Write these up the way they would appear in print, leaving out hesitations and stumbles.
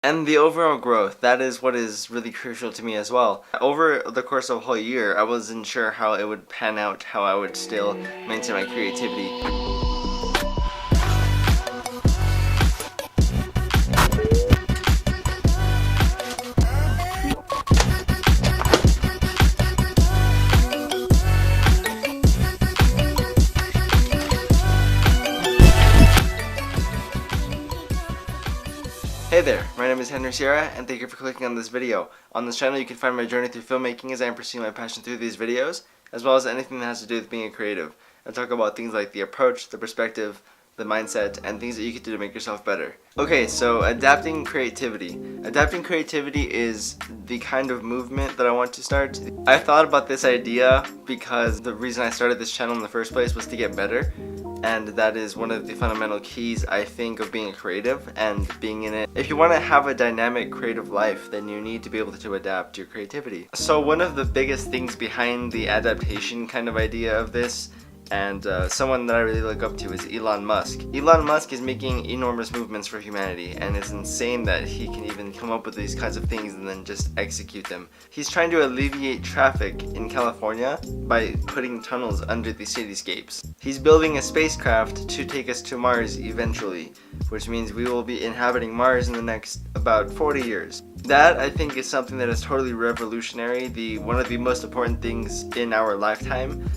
and the overall growth. That is what is really crucial to me as well. Over the course of a whole year, I wasn't sure how it would pan out, how I would still maintain my creativity. Hey there, my name is Henry Sierra, and thank you for clicking on this video. On this channel you can find my journey through filmmaking as I am pursuing my passion through these videos, as well as anything that has to do with being a creative. I talk about things like the approach, the perspective, the mindset, and things that you can do to make yourself better. Okay, so adapting creativity. Adapting creativity is the kind of movement that I want to start. I thought about this idea because the reason I started this channel in the first place was to get better. And that is one of the fundamental keys, I think, of being a creative and being in it. If you want to have a dynamic creative life, then you need to be able to adapt your creativity. So one of the biggest things behind the adaptation kind of idea of this, and someone that I really look up to, is Elon Musk. Elon Musk is making enormous movements for humanity, and it's insane that he can even come up with these kinds of things and then just execute them. He's trying to alleviate traffic in California by putting tunnels under the cityscapes. He's building a spacecraft to take us to Mars eventually, which means we will be inhabiting Mars in the next about 40 years. That, I think, is something that is totally revolutionary, one of the most important things in our lifetime,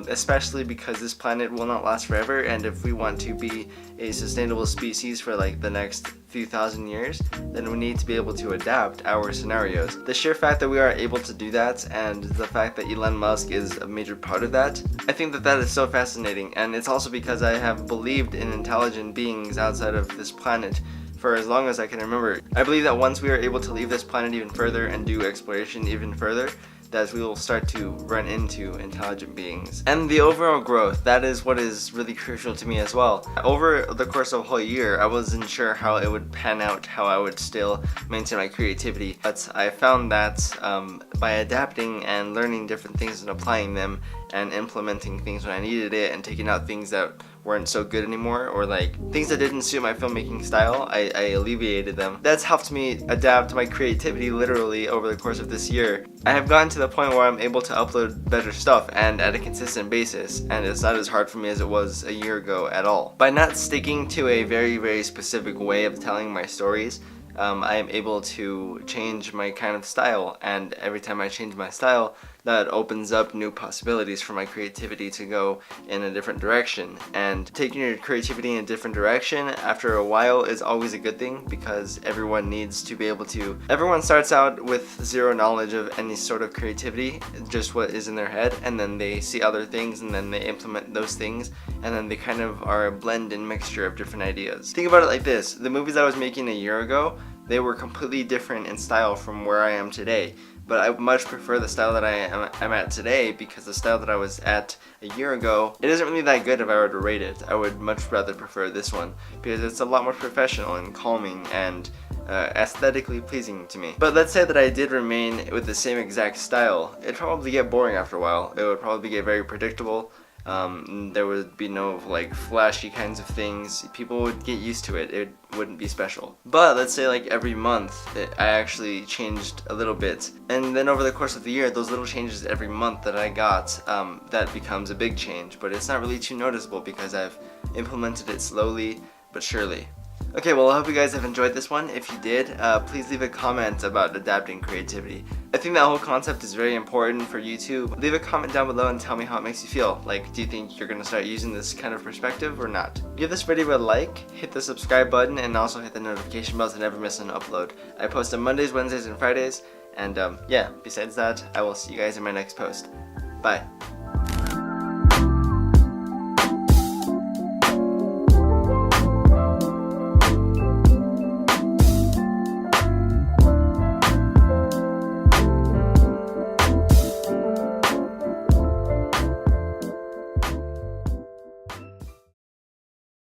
especially because this planet will not last forever, and if we want to be a sustainable species for like the next few thousand years, then we need to be able to adapt our scenarios. The sheer fact that we are able to do that, and the fact that Elon Musk is a major part of that, I think that is so fascinating, and it's also because I have believed in intelligent beings outside of this planet for as long as I can remember. I believe that once we are able to leave this planet even further and do exploration even further, that we will start to run into intelligent beings. And the overall growth, that is what is really crucial to me as well. Over the course of a whole year, I wasn't sure how it would pan out, how I would still maintain my creativity, but I found that by adapting and learning different things and applying them and implementing things when I needed it and taking out things that weren't so good anymore, or like things that didn't suit my filmmaking style, I alleviated them. That's helped me adapt my creativity literally over the course of this year. I have gotten to the point where I'm able to upload better stuff and at a consistent basis, and it's not as hard for me as it was a year ago at all. By not sticking to a very specific way of telling my stories, I am able to change my kind of style, and every time I change my style, that opens up new possibilities for my creativity to go in a different direction. And taking your creativity in a different direction after a while is always a good thing, because everyone needs to be able to. Everyone starts out with zero knowledge of any sort of creativity, just what is in their head, and then they see other things and then they implement those things, and then they kind of are a blend and mixture of different ideas. Think about it like this: the movies I was making a year ago, they were completely different in style from where I am today. But I much prefer the style that I'm at today, because the style that I was at a year ago, it isn't really that good if I were to rate it. I would much rather prefer this one, because it's a lot more professional and calming and aesthetically pleasing to me. But let's say that I did remain with the same exact style. It'd probably get boring after a while. It would probably get very predictable. There would be no like flashy kinds of things. People would get used to it. It wouldn't be special. But let's say like every month I actually changed a little bit, and then over the course of the year, those little changes every month that I got, that becomes a big change. But it's not really too noticeable because I've implemented it slowly but surely. Okay, well, I hope you guys have enjoyed this one. If you did, please leave a comment about adapting creativity. I think that whole concept is very important for YouTube. Leave a comment down below and tell me how it makes you feel. Like, do you think you're gonna start using this kind of perspective or not? Give this video a like, hit the subscribe button, and also hit the notification bell to never miss an upload. I post on Mondays, Wednesdays, and Fridays, and yeah, besides that, I will see you guys in my next post. Bye.